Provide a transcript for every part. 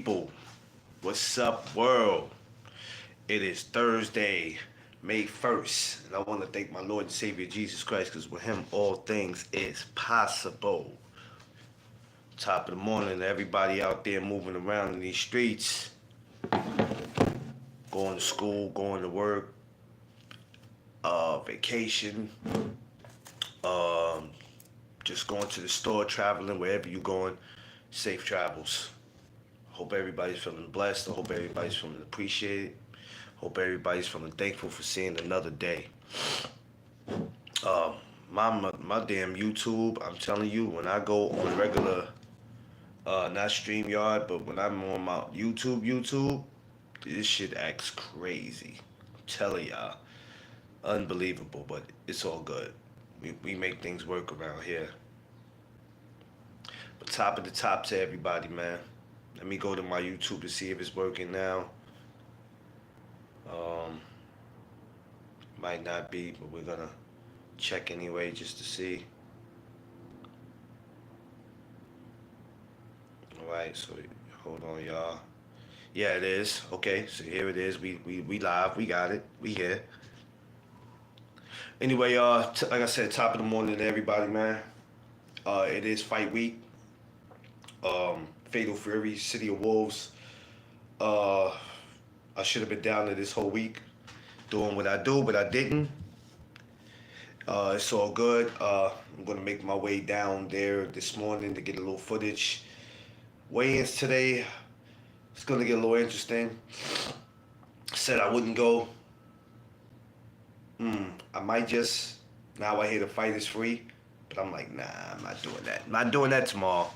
People, what's up, world? It is Thursday, May 1st, and I want to thank my Lord and Savior Jesus Christ because with Him all things is possible. Top of the morning to everybody out there moving around in these streets, going to school, going to work, vacation, um, just going to the store, traveling, wherever you're going. Safe travels. Hope everybody's feeling blessed. I hope everybody's feeling appreciated. Hope everybody's feeling thankful for seeing another day. Uh, my damn YouTube, I'm telling you, when I go on regular, not StreamYard, but when I'm on my YouTube, this shit acts crazy. I'm telling y'all, unbelievable, but it's all good. We make things work around here. But top of the top to everybody, man. Let me go to my YouTube to see if it's working now. Um, Might not be, but we're gonna check anyway just to see. All right, so hold on, y'all. Yeah, it is. Okay, so here it is. We live. We got it. We here. Anyway, like I said, top of the morning to everybody, man. It is fight week. Fatal Fury, City of Wolves. Uh, I should have been down there this whole week doing what I do, but I didn't. It's all good. I'm gonna make my way down there this morning to get a little footage. Weigh-ins today. It's gonna get a little interesting. Said I wouldn't go. I might just. Now I hear the fight is free, but I'm like, nah, I'm not doing that. I'm not doing that tomorrow.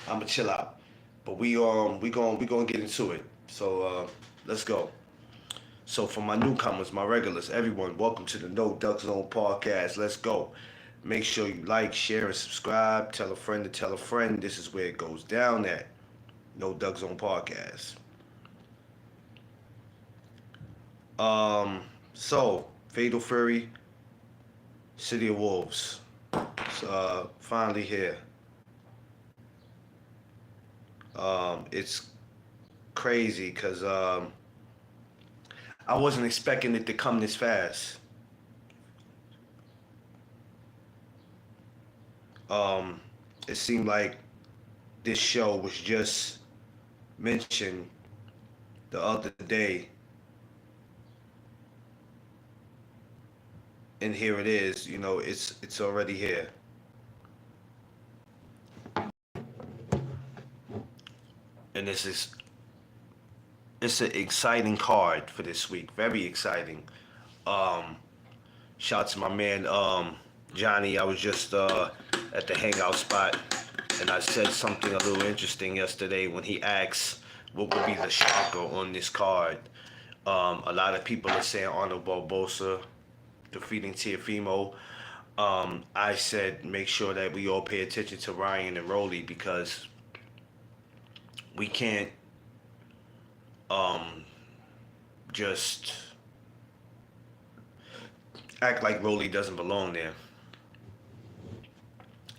I'ma chill out. But we gonna get into it. So let's go. So for my newcomers, my regulars, everyone, welcome to the No Duck Zone podcast. Let's go. Make sure you like, share, and subscribe. Tell a friend to tell a friend. This is where it goes down at No Duck Zone podcast. So Fatal Fury, City of Wolves. It's finally here. It's crazy because I wasn't expecting it to come this fast. Um, it seemed like this show was just mentioned the other day, and here it is. You know, it's already here, and it's an exciting card for this week. Very exciting. Um, Shout to my man Johnny. I was just at the hangout spot, and I said something a little interesting yesterday when he asked what would be the shocker on this card. A lot of people are saying Arnold Barbosa defeating Teofimo. I said make sure that we all pay attention to Ryan and Rolly because we can't um, just act like Rolly doesn't belong there.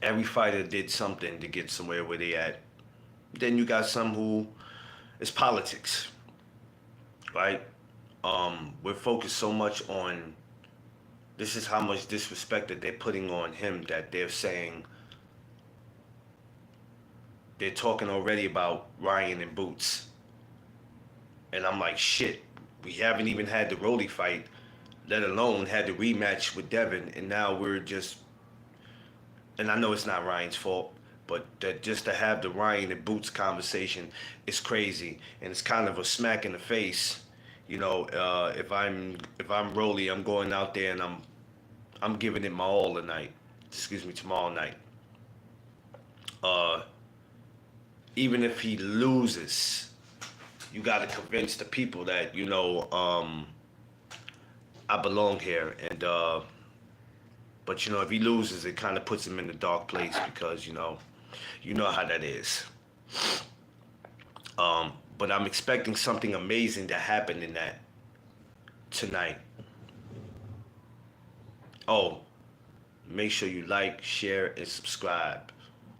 Every fighter did something to get somewhere where they at. Then you got some who it's politics, right? We're focused so much on this is how much disrespect that they're putting on him that they're saying they're talking already about Ryan and Boots. And I'm like, shit, we haven't even had the Rolly fight, let alone had the rematch with Devin, and now we're just and I know it's not Ryan's fault, but that just to have the Ryan and Boots conversation is crazy, and it's kind of a smack in the face. You know, if I'm Rolly, I'm going out there and I'm giving it my all tonight. Excuse me, tomorrow night. Uh, Even if he loses, you got to convince the people that I belong here, and but if he loses, it kind of puts him in a dark place because you know how that is. But I'm expecting something amazing to happen in that tonight. Oh, make sure you like, share, and subscribe.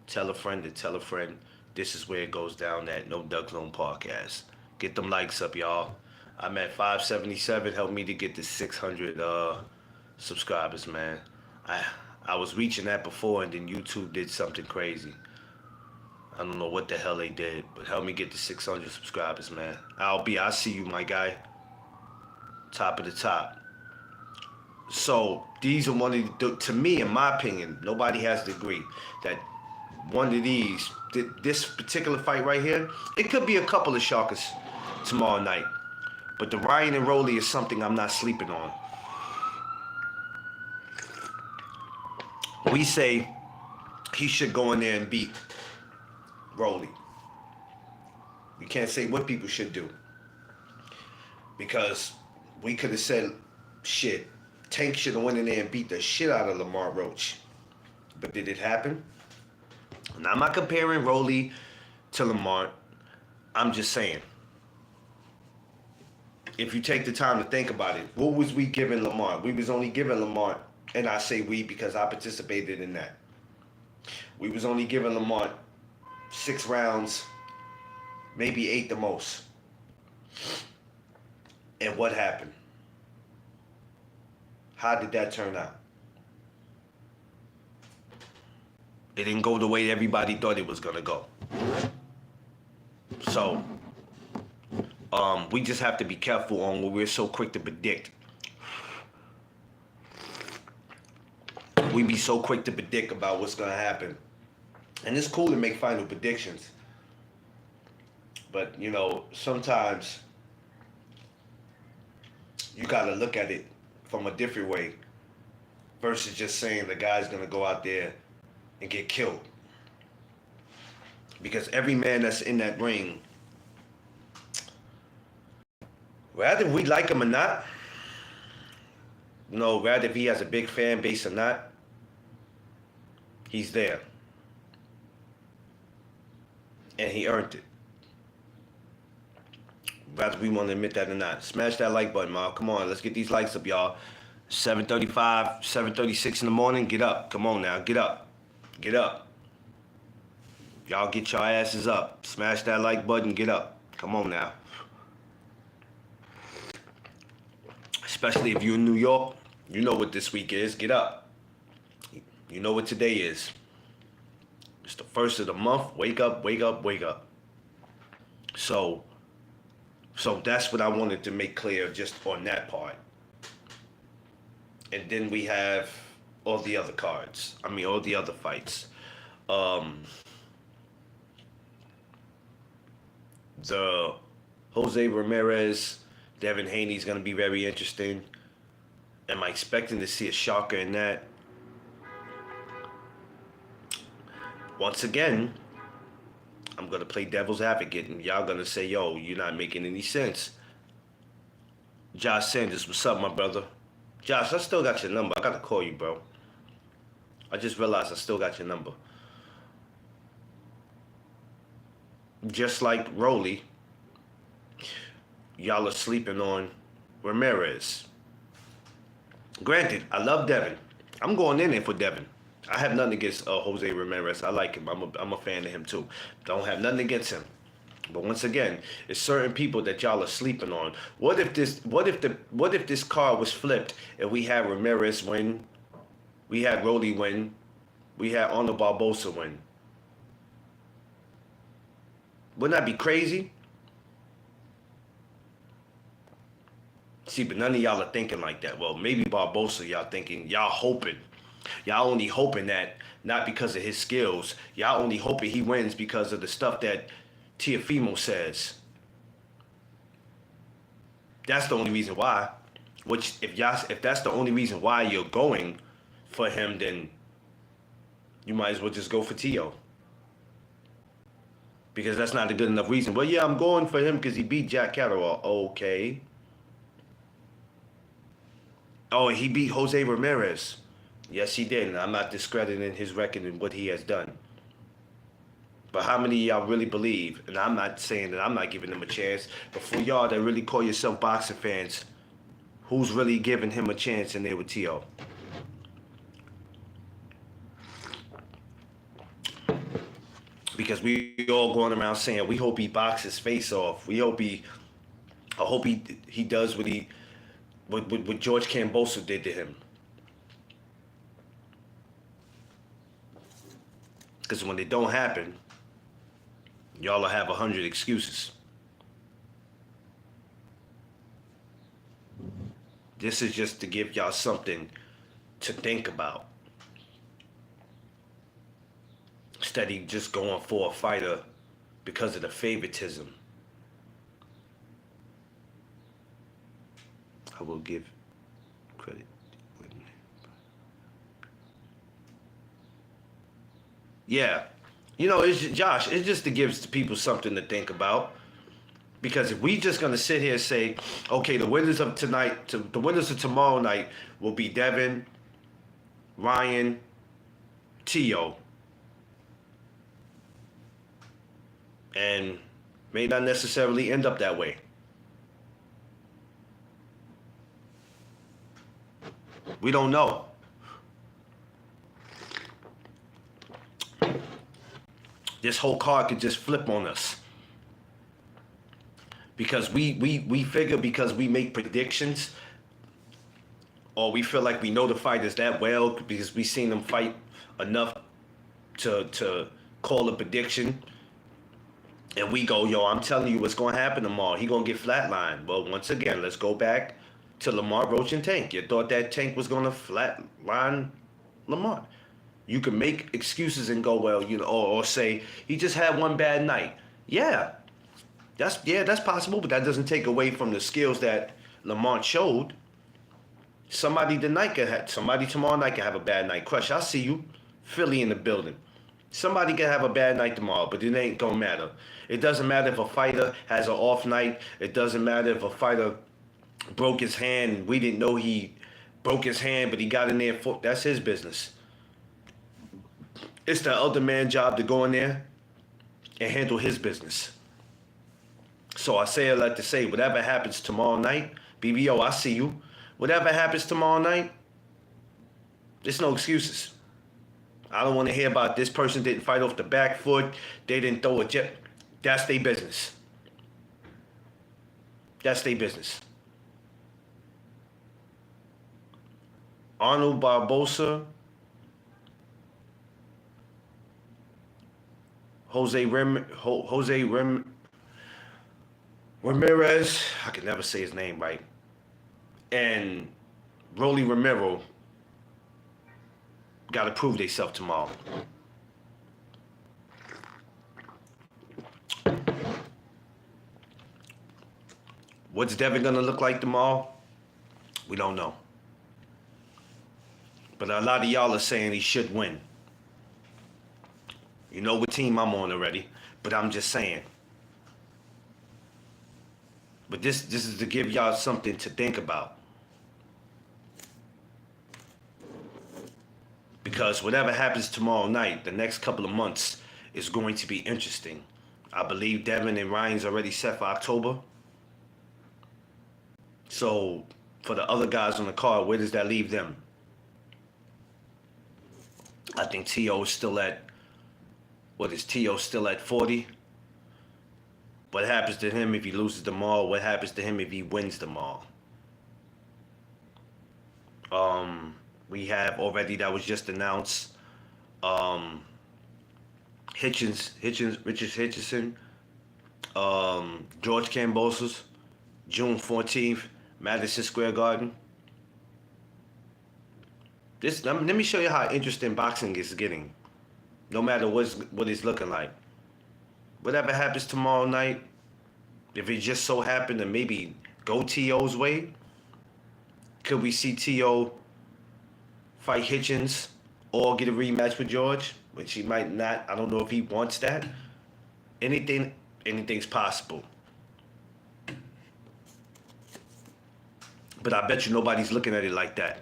Tell a friend to tell a friend This is where it goes down at No Duck Zone Podcast. Get them likes up, y'all. I'm at 577. Help me to get to 600 subscribers, man. I I was reaching that before, and then YouTube did something crazy. I don't know what the hell they did, but help me get to 600 subscribers, man. I see you, my guy. Top of the top. So these are one of to me, in my opinion, nobody has to agree that one of these, this particular fight right here, it could be a couple of shockers tomorrow night. But the Ryan and Rolly is something I'm not sleeping on. We say he should go in there and beat Rolly. We can't say what people should do. Because we could have said, shit, Tank should have went in there and beat the shit out of Lamar Roach. But did it happen? Now, I'm not comparing Rolly to Lamar. I'm just saying, if you take the time to think about it, what was we giving Lamar? We was only giving Lamar, and I say we because I participated in that. We was only giving Lamar 6 rounds, maybe 8 the most. And what happened? How did that turn out? It didn't go the way everybody thought it was gonna go. So, we just have to be careful on what we're so quick to predict. We be so quick to predict about what's gonna happen. And it's cool to make final predictions. But, you know, sometimes you gotta look at it from a different way versus just saying the guy's gonna go out there and get killed. Because every man that's in that ring, rather we like him or not, rather if he has a big fan base or not, he's there. And he earned it. Whether we want to admit that or not. Smash that like button, man. Come on, let's get these likes up, y'all. 7:35, 7:36 in the morning. Get up. Come on now. Get up. Get up. Y'all get your asses up. Smash that like button. Get up. Come on now. Especially if you're in New York, you know what this week is. Get up. You know what today is. It's the first of the month. Wake up, wake up, wake up. So that's what I wanted to make clear just on that part. And then we have all the other cards. All the other fights. The Jose Ramirez, Devin Haney is going to be very interesting. Am I expecting to see a shocker in that? Once again, I'm going to play devil's advocate, and y'all going to say, yo, you're not making any sense. Josh Sanders, what's up, my brother? Josh, I still got your number. I got to call you, bro. I just realized I still got your number. Just like Rolly, y'all are sleeping on Ramirez. Granted, I love Devin. I'm going in there for Devin. I have nothing against Jose Ramirez. I like him. I'm a fan of him too. Don't have nothing against him. But once again, it's certain people that y'all are sleeping on. What if this card was flipped and we had Ramirez win, we had Rolly win, we had Arnold Barboza win? Wouldn't that be crazy? See, but none of y'all are thinking like that. Well, maybe Barboza, y'all thinking, y'all hoping. Y'all only hoping that, not because of his skills, y'all only hoping he wins because of the stuff that Teofimo says. That's the only reason why. Which, if that's the only reason why you're going for him, then you might as well just go for Tio. Because that's not a good enough reason. Well, yeah, I'm going for him because he beat Jack Catterall. Okay. Oh, he beat Jose Ramirez. Yes, he did. And I'm not discrediting his record and what he has done. But how many of y'all really believe, and I'm not saying that I'm not giving him a chance, but for y'all that really call yourself boxing fans, who's really giving him a chance in there with T.O.? because we all going around saying we hope he boxes his face off. I hope he does what George Kambosos did to him. Because when it don't happen, y'all will have 100 excuses. This is just to give y'all something to think about. Instead of just going for a fighter because of the favoritism. I will give credit. Yeah. Josh, it's just to give people something to think about. Because if we just gonna sit here and say, okay, the winners of tomorrow night will be Devin, Ryan, Tio, and may not necessarily end up that way. We don't know. This whole card could just flip on us. Because we figure because we make predictions, or we feel like we know the fighters that well because we seen them fight enough to call a prediction, and we go, yo, I'm telling you what's going to happen tomorrow. He going to get flatlined. Well, once again, let's go back to Lamar Roach and Tank. You thought that Tank was going to flatline Lamar. You can make excuses and go, well, or say he just had one bad night. Yeah. That's possible, but that doesn't take away from the skills that Lamont showed. Somebody tomorrow night can have a bad night. Crush, I see you. Philly in the building. Somebody can have a bad night tomorrow, but it ain't gonna matter. It doesn't matter if a fighter has an off night. It doesn't matter if a fighter broke his hand and we didn't know he broke his hand, but he got in there. That's his business. It's the other man's job to go in there and handle his business. So I say it like to say, whatever happens tomorrow night, BBO, I see you. Whatever happens tomorrow night, there's no excuses. I don't want to hear about this person didn't fight off the back foot, they didn't throw a jet. That's their business. That's their business. Arnold Barbosa, Ramirez, I can never say his name right, and Rolly Romero got to prove themselves tomorrow. What's Devin going to look like tomorrow? We don't know. But a lot of y'all are saying he should win. You know what team I'm on already, but I'm just saying. But this is to give y'all something to think about. Because whatever happens tomorrow night, the next couple of months is going to be interesting. I believe Devin and Ryan's already set for October. So for the other guys on the card, where does that leave them? I think T.O. is still at, what is T.O. still at 40? What happens to him if he loses tomorrow? What happens to him if he wins tomorrow? We have already, that was just announced, Richard Hitchison, George Kambosos, June 14th, Madison Square Garden. Let me show you how interesting boxing is getting, no matter what it's looking like. Whatever happens tomorrow night, if it just so happened to maybe go T.O.'s way, could we see T.O. fight Hitchens or get a rematch with George? Which he might not. I don't know if he wants that. Anything's possible. But I bet you nobody's looking at it like that.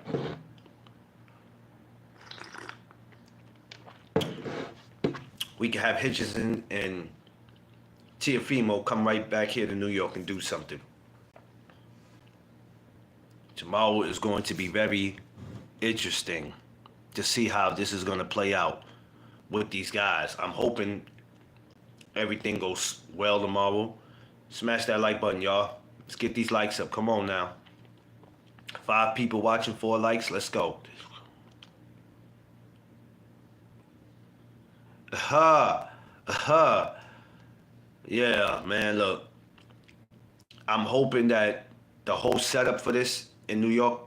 We could have Hitchens and Teofimo come right back here to New York and do something. Tomorrow is going to be very interesting to see how this is going to play out with these guys. I'm hoping everything goes well tomorrow. Smash that like button, y'all. Let's get these likes up. Come on now. 5 people watching, 4 likes. Let's go. Ha, ha. Yeah, man. Look, I'm hoping that the whole setup for this in New York,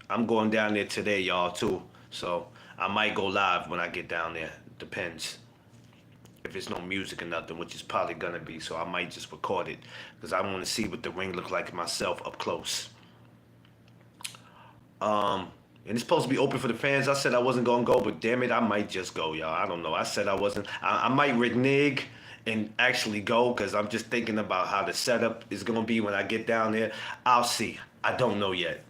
I'm going down there today, y'all, too. So I might go live when I get down there. Depends if it's no music or nothing, which is probably gonna be. So I might just record it because I want to see what the ring look like myself up close. And it's supposed to be open for the fans. I said I wasn't gonna go, but damn it, I might just go, y'all. I don't know. I said I wasn't. I might renege and actually go because I'm just thinking about how the setup is gonna be when I get down there. I'll see. I don't know yet.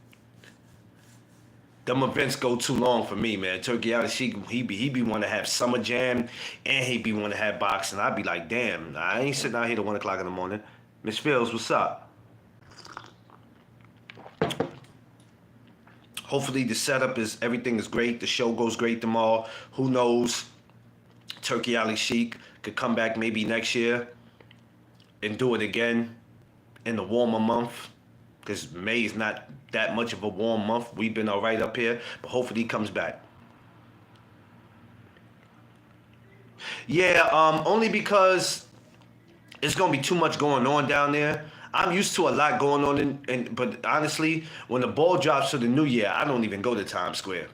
Them events go too long for me, man. Turkey out of Sheik, he be want to have summer jam, and he be want to have boxing. I'd be like, damn, I ain't sitting out here at 1 o'clock in the morning. Miss Fields, what's up? Hopefully the setup is everything is great. The show goes great tomorrow. Who knows? Turkey Ali Sheik could come back maybe next year and do it again in the warmer month. Because May is not that much of a warm month. We've been all right up here, but hopefully he comes back. Yeah, only because it's gonna be too much going on down there. I'm used to a lot going on, but honestly, when the ball drops for the new year, I don't even go to Times Square.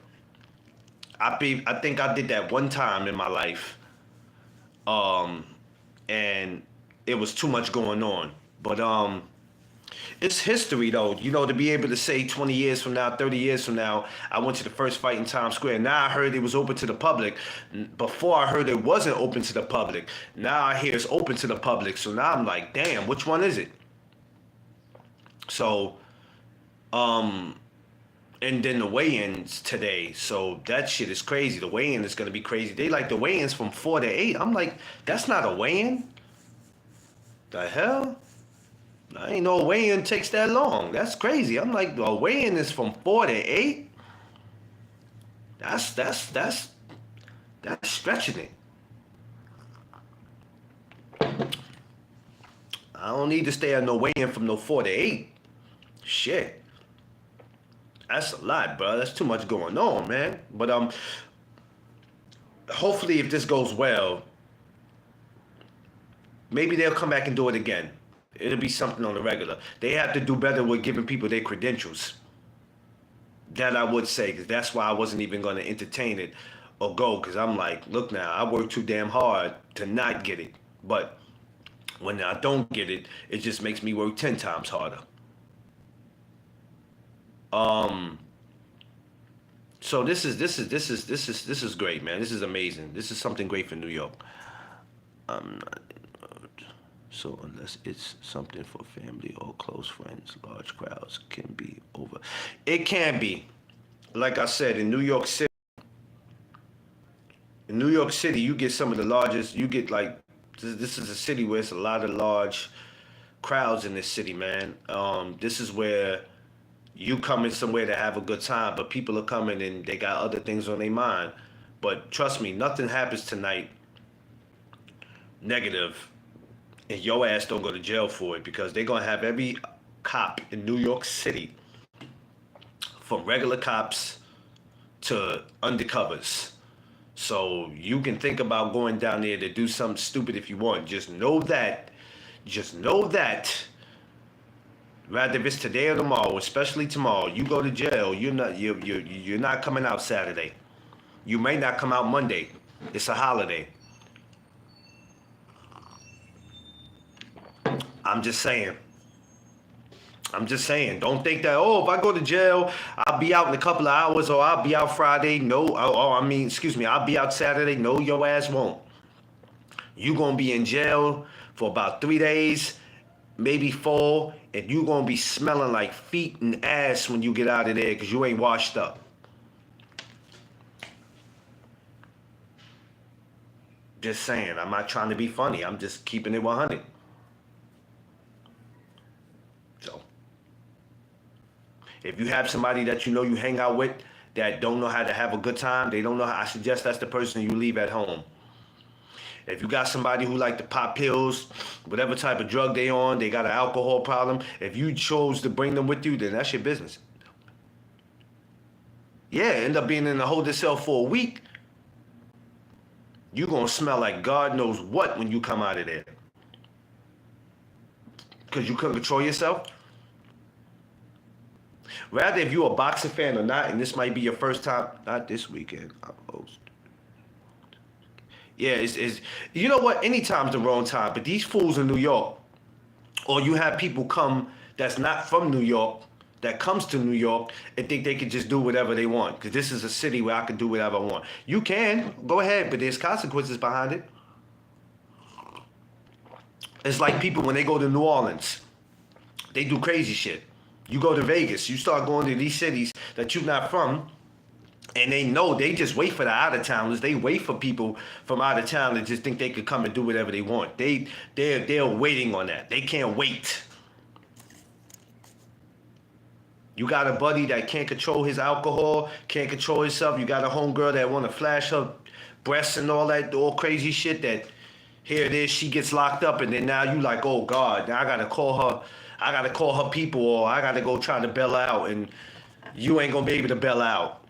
I think I did that one time in my life, um, and it was too much going on. But it's history though, to be able to say 20 years from now, 30 years from now, I went to the first fight in Times Square. Now I heard it was open to the public. Before I heard it wasn't open to the public. Now I hear it's open to the public. So now I'm like, damn, which one is it? So, and then the weigh-ins today. So that shit is crazy. The weigh-in is gonna be crazy. They like the weigh-ins from 4 to 8. I'm like, that's not a weigh-in? The hell? I ain't know a weigh-in takes that long. That's crazy. I'm like, a weigh-in is from 4 to 8? That's stretching it. I don't need to stay at no weigh-in from no 4 to 8. Shit. That's a lot, bro. That's too much going on, man. But hopefully if this goes well, maybe they'll come back and do it again. It'll be something on the regular. They have to do better with giving people their credentials. That I would say, because that's why I wasn't even going to entertain it or go, because I'm like, look now, I work too damn hard to not get it. But when I don't get it, it just makes me work 10 times harder. So this is great, man. This is amazing. This is something great for New York. I'm not. So unless it's something for family or close friends, large crowds can be over. It can be. Like I said, in New York City, you get some of the largest, you get like, this is a city where it's a lot of large crowds in this city, man. This is where you coming somewhere to have a good time, but people are coming and they got other things on their mind. But trust me, nothing happens tonight negative and your ass don't go to jail for it, because they're gonna have every cop in New York City, from regular cops to undercovers. So you can think about going down there to do something stupid if you want. Just know that, rather if it's today or tomorrow, especially tomorrow, you go to jail, you're not coming out Saturday. You may not come out Monday. It's a holiday. I'm just saying. Don't think that, oh, if I go to jail, I'll be out in a couple of hours, or I'll be out Friday. No, I'll be out Saturday. No, your ass won't. You gonna be in jail for about 3 days, maybe 4, and you gonna be smelling like feet and ass when you get out of there because you ain't washed up. Just saying. I'm not trying to be funny. I'm just keeping it 100. So, if you have somebody that you know you hang out with that don't know how to have a good time, they don't know how, I suggest that's the person you leave at home. If you got somebody who like to pop pills, whatever type of drug they on, they got an alcohol problem, if you chose to bring them with you, then that's your business. Yeah, end up being in the holding cell for a week. You're going to smell like God knows what when you come out of there. Because you couldn't control yourself. Rather, if you're a boxing fan or not, and this might be your first time, not this weekend, yeah, it's you know what? Anytime's the wrong time. But these fools in New York, or you have people come that's not from New York, that comes to New York and think they can just do whatever they want. Because this is a city where I can do whatever I want. You can, go ahead, but there's consequences behind it. It's like people when they go to New Orleans, they do crazy shit. You go to Vegas, you start going to these cities that you're not from, and they know they just wait for the out of towners. They wait for people from out of town that just think they could come and do whatever they want. They're waiting on that. They can't wait. You got a buddy that can't control his alcohol, can't control himself. You got a homegirl that want to flash her breasts and all that, all crazy shit that here it is, she gets locked up, and then now you like, oh God, now I gotta call her people, or I gotta go try to bail her out, and you ain't gonna be able to bail her out.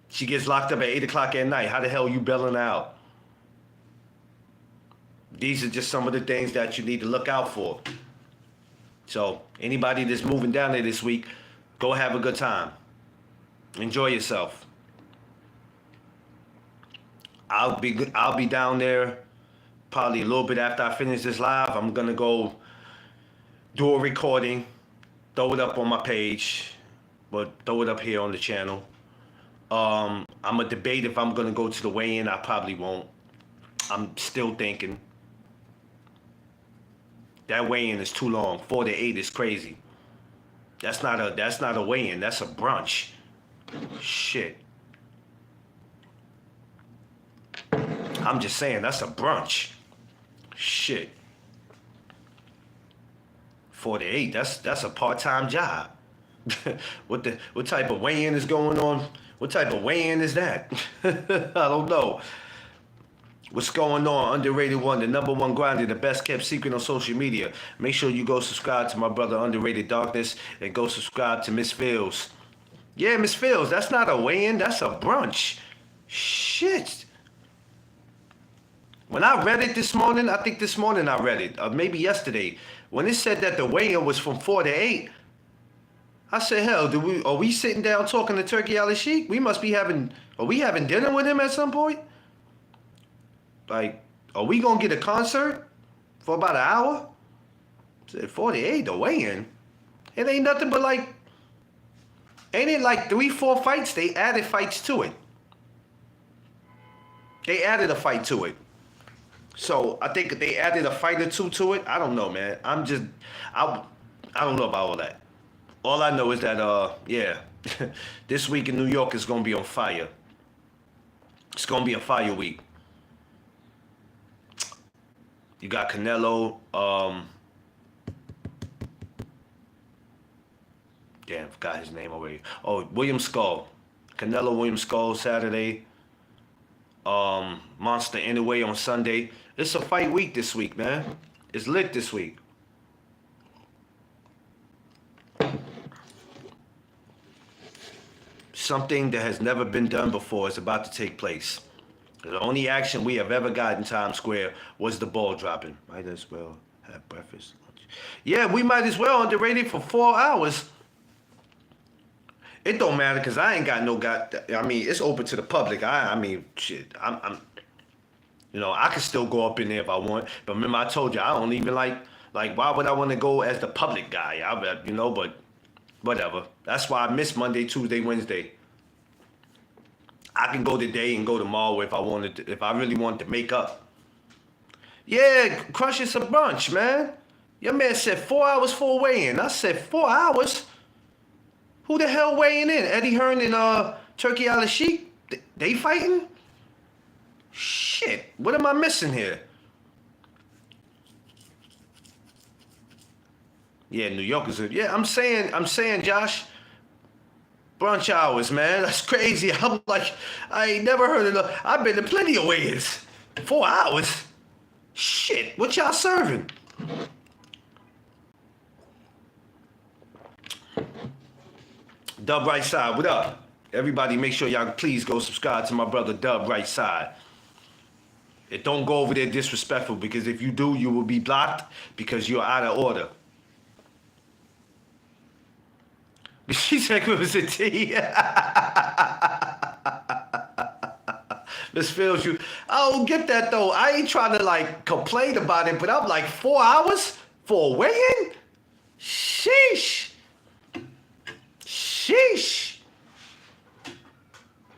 She gets locked up at 8 o'clock at night. How the hell are you bailing her out? These are just some of the things that you need to look out for. So anybody that's moving down there this week, go have a good time. Enjoy yourself. I'll be down there probably a little bit after I finish this live. I'm gonna go do a recording, throw it up on my page, but throw it up here on the channel. I'm gonna debate if I'm gonna go to the weigh-in. I probably won't. I'm still thinking. That weigh-in is too long. 4 to 8 is crazy. That's not a weigh-in. That's a brunch. Shit. I'm just saying that's a brunch. Shit. 4 to 8. That's a part-time job. What type of weigh-in is going on? What type of weigh-in is that? I don't know. What's going on? Underrated One, the number one grinder, the best kept secret on social media. Make sure you go subscribe to my brother Underrated Darkness and go subscribe to Miss Fields. Yeah, Miss Fields, that's not a weigh-in, that's a brunch. Shit. When I read it this morning, I think this morning I read it, or maybe yesterday, when it said that the weigh-in was from 4 to 8, I said, hell, are we sitting down talking to Turkey Ali Sheik? Are we having dinner with him at some point? Like, are we gonna get a concert for about an hour? Said 48, the weigh-in. It ain't nothing but like, ain't it like 3-4 fights? They added fights to it. They added a fight to it. So I think they added a fight or two to it. I don't know, man. I don't know about all that. All I know is that, yeah, this week in New York is gonna be on fire. It's gonna be a fire week. You got Canelo, damn, forgot his name already. Oh, William Skull. Canelo William Skull Saturday. Monster Anyway on Sunday. It's a fight week this week, man. It's lit this week. Something that has never been done before is about to take place. The only action we have ever got in Times Square was the ball dropping. Might as well have breakfast. Yeah, we might as well underrated for 4 hours. It don't matter because I ain't got no I mean, it's open to the public. I mean, shit. I'm you know, I can still go up in there if I want. But remember, I told you I don't even like. Why would I want to go as the public guy? You know, but whatever. That's why I miss Monday, Tuesday, Wednesday. I can go today and go tomorrow if I wanted to, if I really wanted to make up. Yeah, Crush is a brunch, man. Your man said 4 hours for a weigh-in. I said 4 hours? Who the hell weighing in? Eddie Hearn and Turkey Ali Sheik? They fighting? Shit, what am I missing here? Yeah, New York is yeah, I'm saying, Josh. Brunch hours, man. That's crazy. I'm like, I ain't never heard of it. I've been to plenty of weigh-ins. 4 hours? Shit, what y'all serving? Dub Right Side, what up? Everybody make sure y'all please go subscribe to my brother Dub Right Side. And don't go over there disrespectful, because if you do, you will be blocked because you're out of order. She said it was a tea. Miss Fields, I don't get that though. I ain't trying to like complain about it, but I'm like 4 hours for a weigh-in? Sheesh. Sheesh.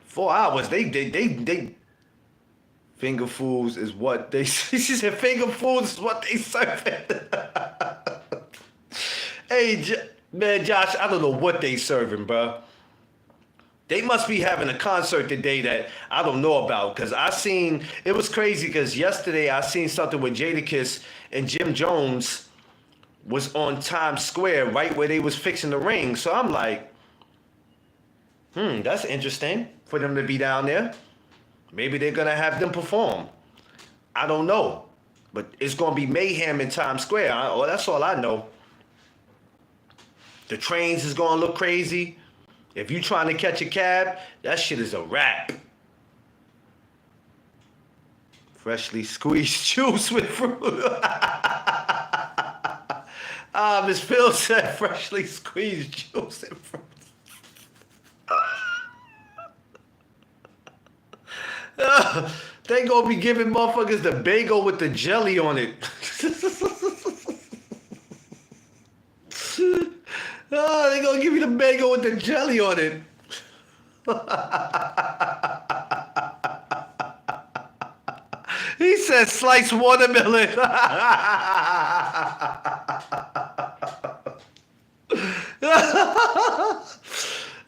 4 hours. They finger foods is what they. She said finger foods is what they serve. Hey, man, Josh, I don't know what they serving, bro. They must be having a concert today that I don't know about, because it was crazy because yesterday I seen something with Jadakiss and Jim Jones was on Times Square right where they was fixing the ring. So I'm like, that's interesting for them to be down there. Maybe they're going to have them perform. I don't know. But it's going to be mayhem in Times Square. That's all I know. The trains is going to look crazy. If you trying to catch a cab, that shit is a wrap. Freshly squeezed juice with fruit. Miss Phil said freshly squeezed juice and fruit. They gonna be giving motherfuckers the bagel with the jelly on it. They gonna give you the bagel with the jelly on it. He said sliced watermelon.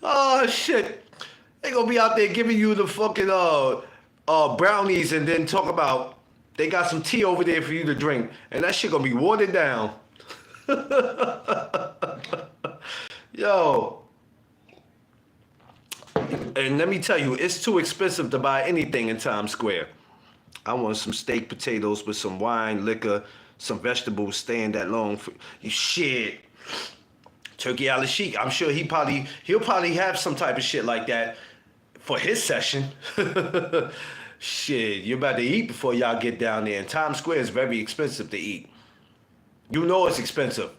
Oh shit. They gonna be out there giving you the fucking brownies and then talk about they got some tea over there for you to drink. And that shit gonna be watered down. Yo. And let me tell you, it's too expensive to buy anything in Times Square. I want some steak potatoes with some wine, liquor, some vegetables staying that long. Shit. Turkey Al Sheik, I'm sure he'll probably have some type of shit like that for his session. Shit, you're about to eat before y'all get down there. And Times Square is very expensive to eat. You know it's expensive.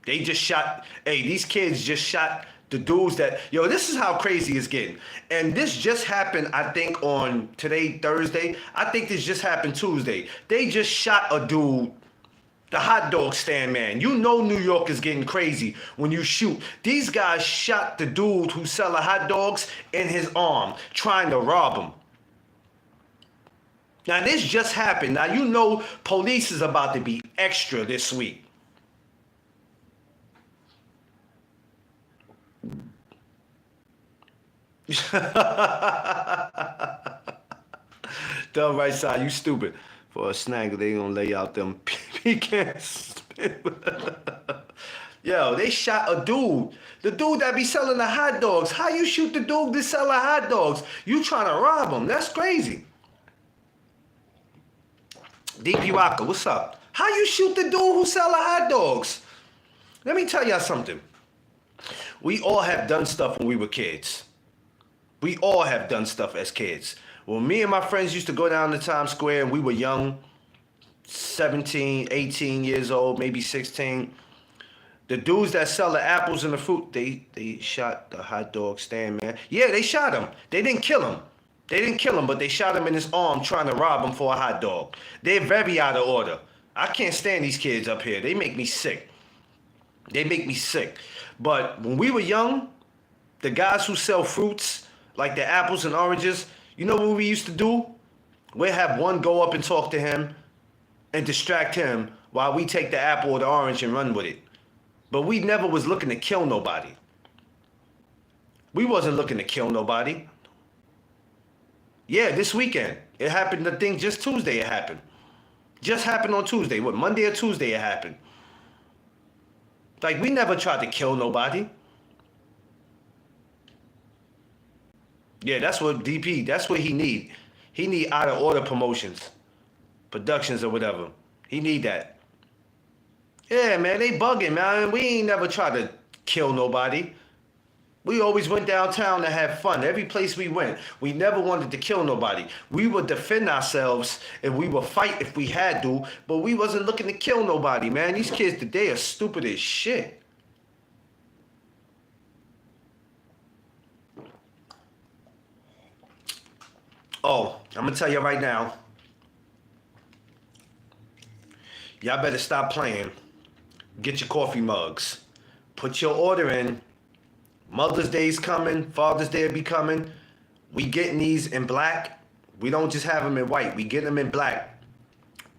They just shot, these kids just shot the dudes that, this is how crazy it's getting. And this just happened, I think, on today, Thursday. I think this just happened Tuesday. They just shot a dude, the hot dog stand man. You know New York is getting crazy when you shoot. These guys shot the dude who sell the hot dogs in his arm, trying to rob him. Now this just happened. Now you know police is about to be extra this week. The right side, you stupid. For a snack, they gonna lay out them pecans. Yo, they shot a dude. The dude that be selling the hot dogs. How you shoot the dude that sell the hot dogs? You trying to rob him. That's crazy. DP Walker, what's up? How you shoot the dude who sell the hot dogs? Let me tell y'all something. We all have done stuff when we were kids. We all have done stuff as kids. When me and my friends used to go down to Times Square and we were young, 17, 18 years old, maybe 16, the dudes that sell the apples and the fruit, they shot the hot dog stand man. Yeah, they shot him. They didn't kill him. They didn't kill him, but they shot him in his arm trying to rob him for a hot dog. They're very out of order. I can't stand these kids up here. They make me sick. They make me sick. But when we were young, the guys who sell fruits, like the apples and oranges, you know what we used to do? We'd have one go up and talk to him and distract him while we take the apple or the orange and run with it. But we never was looking to kill nobody. We wasn't looking to kill nobody. Yeah, this weekend. It happened, I think just Tuesday it happened. Just happened on Tuesday. What, Monday or Tuesday it happened. Like, we never tried to kill nobody. Yeah, that's what DP. That's what he need. He need out of order promotions, productions or whatever. He need that. Yeah, man, they bugging, man. We ain't never tried to kill nobody. We always went downtown to have fun. Every place we went, we never wanted to kill nobody. We would defend ourselves and we would fight if we had to, but we wasn't looking to kill nobody, man. These kids today are stupid as shit. Oh, I'm gonna tell you right now, y'all better stop playing. Get your coffee mugs. Put your order in. Mother's Day's coming. Father's Day will be coming. We getting these in black. We don't just have them in white. We get them in black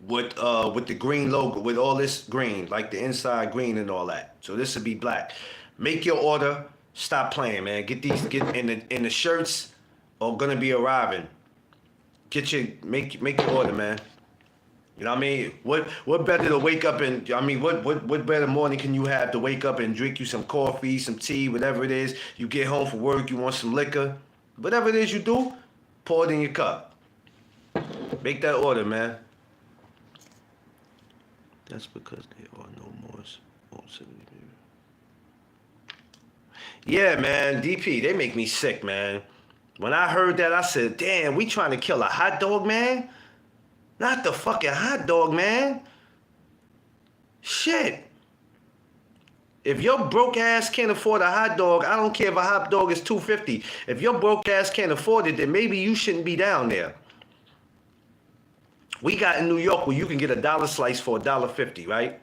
with the green logo, with all this green, like the inside green and all that. So this will be black. Make your order. Stop playing, man. Get in the shirts are gonna be arriving. Make your order, man. You know what I mean? What better to wake up and what better morning can you have to wake up and drink you some coffee, some tea, whatever it is. You get home from work, you want some liquor, whatever it is you do, pour it in your cup. Make that order, man. That's because there are no more. Yeah, man, DP, they make me sick, man. When I heard that, I said, damn, we trying to kill a hot dog, man? Not the fucking hot dog, man. Shit. If your broke ass can't afford a hot dog, I don't care if a hot dog is $2.50. If your broke ass can't afford it, then maybe you shouldn't be down there. We got in New York where you can get a dollar slice for $1.50, right?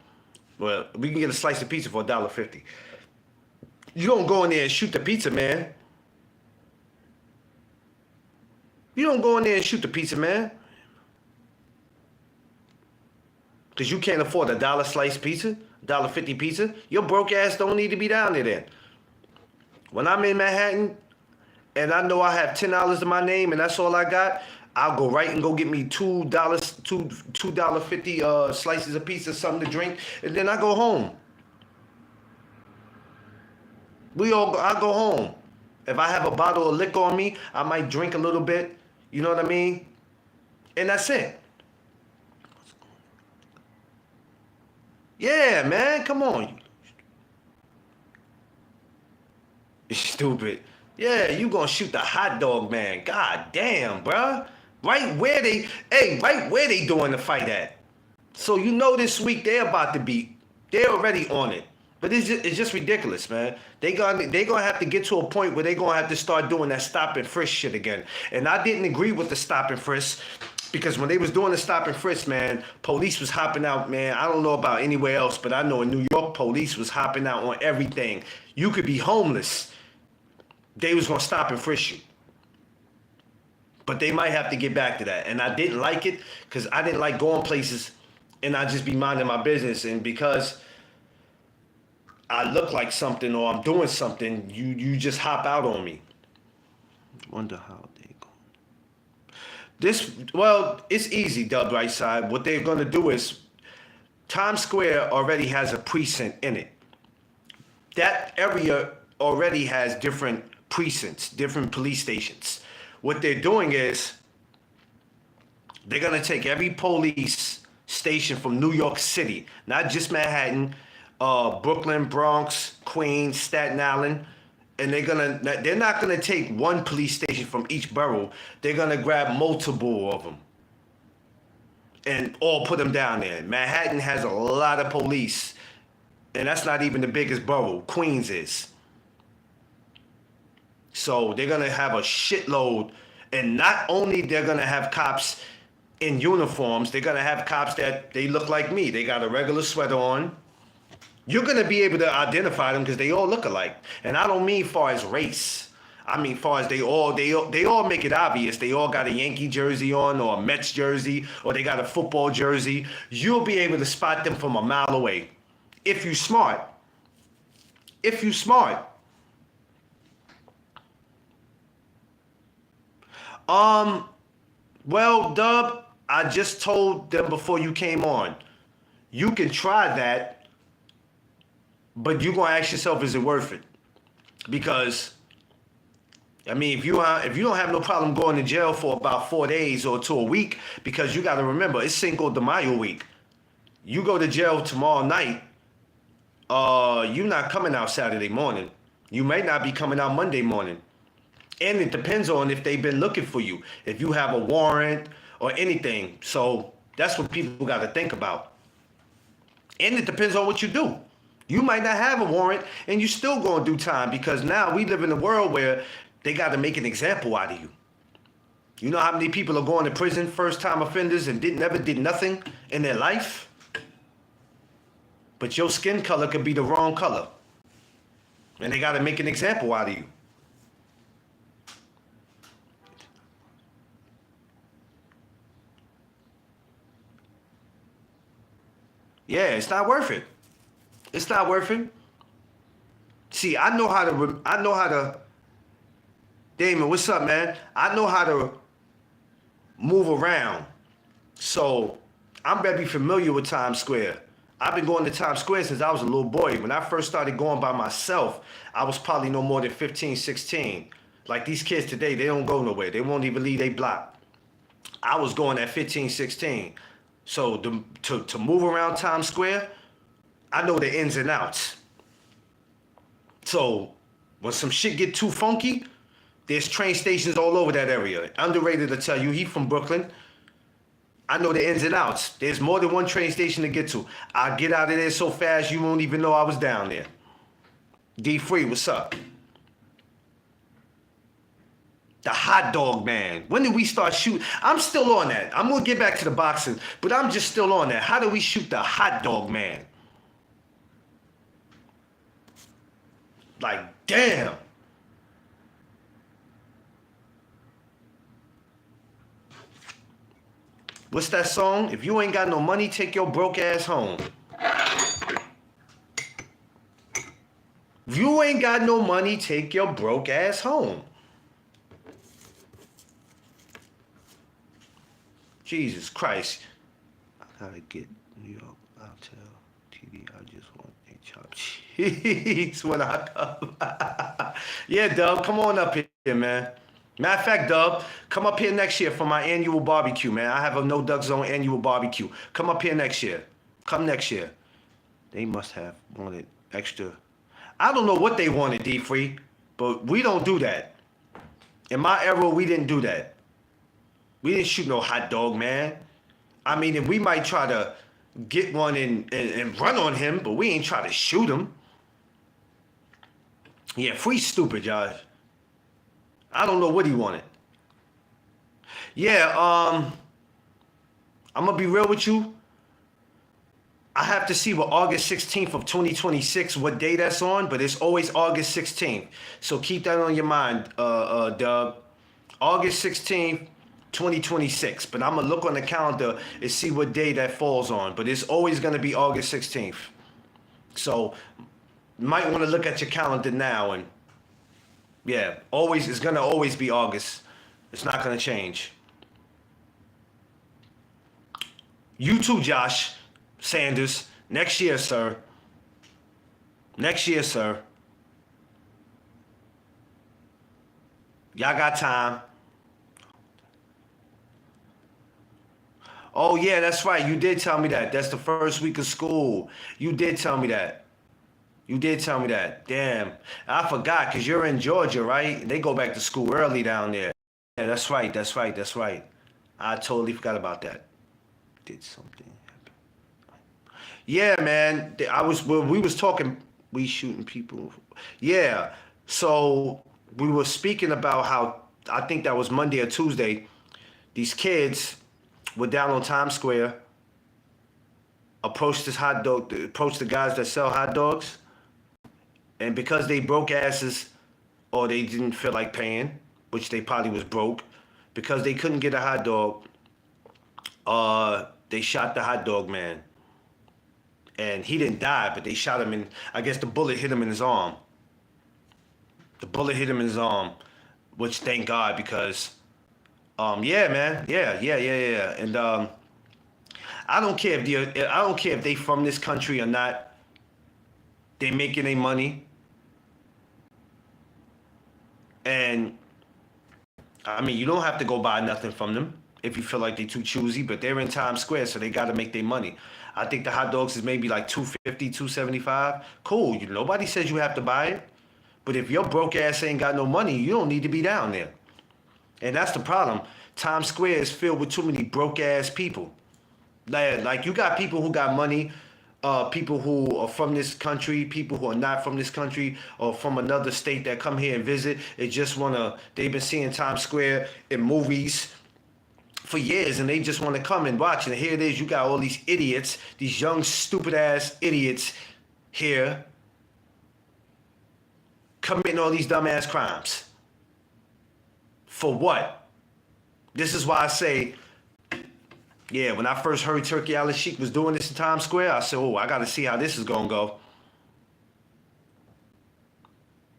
Well, we can get a slice of pizza for $1.50. You don't go in there and shoot the pizza, man. You don't go in there and shoot the pizza, man. Because you can't afford a dollar slice pizza, $1.50 pizza. Your broke ass don't need to be down there then. When I'm in Manhattan and I know I have $10 to my name and that's all I got, I'll go right and go get me $2.50 slices of pizza, something to drink, and then I go home. I go home. If I have a bottle of liquor on me, I might drink a little bit. You know what I mean? And that's it. Yeah, man, come on. You stupid. Yeah, you gonna shoot the hot dog, man. God damn, bruh. Right where they doing the fight at. So you know this week they're already on it. But it's just ridiculous, man. They gonna have to get to a point where they gonna have to start doing that stop and frisk shit again. And I didn't agree with the stop and frisk. Because when they was doing the stop and frisk, man, police was hopping out, man. I don't know about anywhere else, but I know in New York, police was hopping out on everything. You could be homeless. They was going to stop and frisk you. But they might have to get back to that. And I didn't like it because I didn't like going places and I just be minding my business. And because I look like something or I'm doing something, you just hop out on me. Wonder how they going. It's easy, Dub Right Side. What they're going to do is Times Square already has a precinct in it. That area already has different precincts, different police stations. What they're doing is they're going to take every police station from New York City, not just Manhattan, Brooklyn, Bronx, Queens, Staten Island, and they're not gonna take one police station from each borough. They're gonna grab multiple of them and all put them down there. Manhattan has a lot of police, and that's not even the biggest borough. Queens is. So they're gonna have a shitload, and not only they're gonna have cops in uniforms, they're gonna have cops that they look like me. They got a regular sweater on. You're going to be able to identify them because they all look alike. And I don't mean far as race. I mean far as they all make it obvious. They all got a Yankee jersey on or a Mets jersey or they got a football jersey. You'll be able to spot them from a mile away. If you smart. If you smart. Well, Dub, I just told them before you came on. You can try that. But you're going to ask yourself, is it worth it? Because I mean, if you don't have no problem going to jail for about 4 days or to a week, because you got to remember it's Cinco de Mayo week. You go to jail tomorrow night. You're not coming out Saturday morning. You may not be coming out Monday morning, and it depends on if they've been looking for you, if you have a warrant or anything. So that's what people got to think about. And it depends on what you do. You might not have a warrant and you still going to do time, because now we live in a world where they got to make an example out of you. You know how many people are going to prison, first time offenders, and never did nothing in their life? But your skin color could be the wrong color. And they got to make an example out of you. Yeah, it's not worth it. It's not worth it. See, I know how to, Damon, what's up, man? I know how to move around. So I'm very familiar with Times Square. I've been going to Times Square since I was a little boy. When I first started going by myself, I was probably no more than 15, 16. Like these kids today, they don't go nowhere. They won't even leave their block. I was going at 15, 16. So to move around Times Square, I know the ins and outs. So when some shit get too funky, there's train stations all over that area. Underrated to tell you, he from Brooklyn. I know the ins and outs. There's more than one train station to get to. I get out of there so fast you won't even know I was down there. D Free, what's up? The hot dog man. When did we start shooting? I'm still on that. I'm gonna get back to the boxing, but I'm just still on that. How do we shoot the hot dog man? Like, damn. What's that song? If you ain't got no money, take your broke ass home. If you ain't got no money, take your broke ass home. Jesus Christ. I gotta get New York. I'll tell TV I just want a chopped cheese when I come. Yeah, Dub, come on up here, man. Matter of fact, Dub, come up here next year for my annual barbecue, man. I have a No Duck Zone annual barbecue. Come up here next year. Come next year. They must have wanted extra. I don't know what they wanted, D-Free, but we don't do that. In my era, we didn't do that. We didn't shoot no hot dog, man. I mean, if we might try to get one and run on him, but we ain't try to shoot him. Yeah, Free stupid, y'all. I don't know what he wanted. Yeah, I'm gonna be real with you. I have to see what August 16th of 2026, what day that's on, but it's always August 16th. So keep that on your mind, Doug. August 16th, 2026. But I'm gonna look on the calendar and see what day that falls on. But it's always gonna be August 16th. So you might want to look at your calendar now, and yeah, always, it's gonna always be August. It's not gonna change. You too, Josh Sanders. Next year, sir. Next year, sir. Y'all got time. Oh, yeah, that's right. You did tell me that. That's the first week of school. You did tell me that. You did tell me that. Damn. I forgot, because you're in Georgia, right? They go back to school early down there. Yeah, that's right. That's right. That's right. I totally forgot about that. Did something happen? Yeah, man. We was talking, we shooting people. Yeah. So we were speaking about how, I think that was Monday or Tuesday, these kids were down on Times Square, approached the guys that sell hot dogs, and because they broke asses or they didn't feel like paying, which they probably was broke, because they couldn't get a hot dog, they shot the hot dog man. And he didn't die, but they shot him in, I guess the bullet hit him in his arm. The bullet hit him in his arm, which thank God, because yeah, man. Yeah. And I don't care if they from this country or not. They making their money. And I mean, you don't have to go buy nothing from them if you feel like they're too choosy, but they're in Times Square, so they got to make their money. I think the hot dogs is maybe like 250, 275. Cool. Nobody says you have to buy it. But if your broke ass ain't got no money, you don't need to be down there. And that's the problem. Times Square is filled with too many broke ass people. Like you got people who got money, people who are from this country, people who are not from this country or from another state that come here and visit. They've been seeing Times Square in movies for years and they just want to come and watch. And here it is, you got all these idiots, these young stupid ass idiots here committing all these dumbass crimes. For what? This is why I say, yeah, when I first heard Turkey Al Sheikh was doing this in Times Square, I said, oh, I got to see how this is going to go.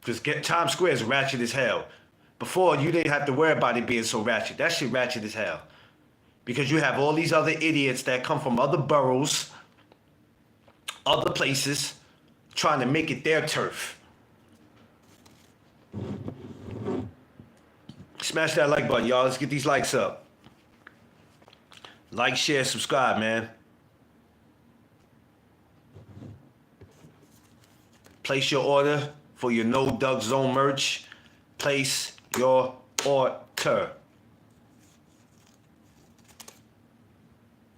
Because Times Square is ratchet as hell. Before, you didn't have to worry about it being so ratchet. That shit ratchet as hell. Because you have all these other idiots that come from other boroughs, other places, trying to make it their turf. Smash that like button, y'all. Let's get these likes up. Like, share, subscribe, man. Place your order for your No Duck Zone merch. Place your order.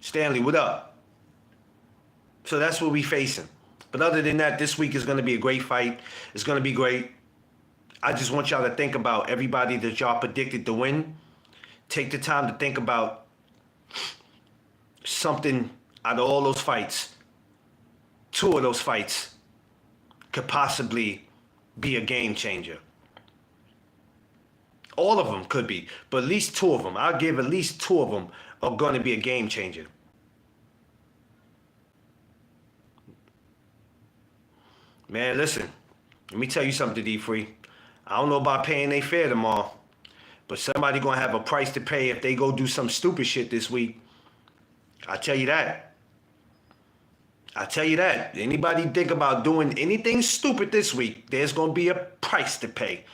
Stanley, what up? So that's what we facing. But other than that, this week is going to be a great fight. It's going to be great. I just want y'all to think about everybody that y'all predicted to win. Take the time to think about something out of all those fights. 2 of those fights could possibly be a game changer. All of them could be, but at least 2 of them. I'll give at least 2 of them are going to be a game changer. Man, listen, let me tell you something, D-Free. I don't know about paying their fare tomorrow, but somebody going to have a price to pay if they go do some stupid shit this week. I tell you that. I tell you that. Anybody think about doing anything stupid this week, there's going to be a price to pay.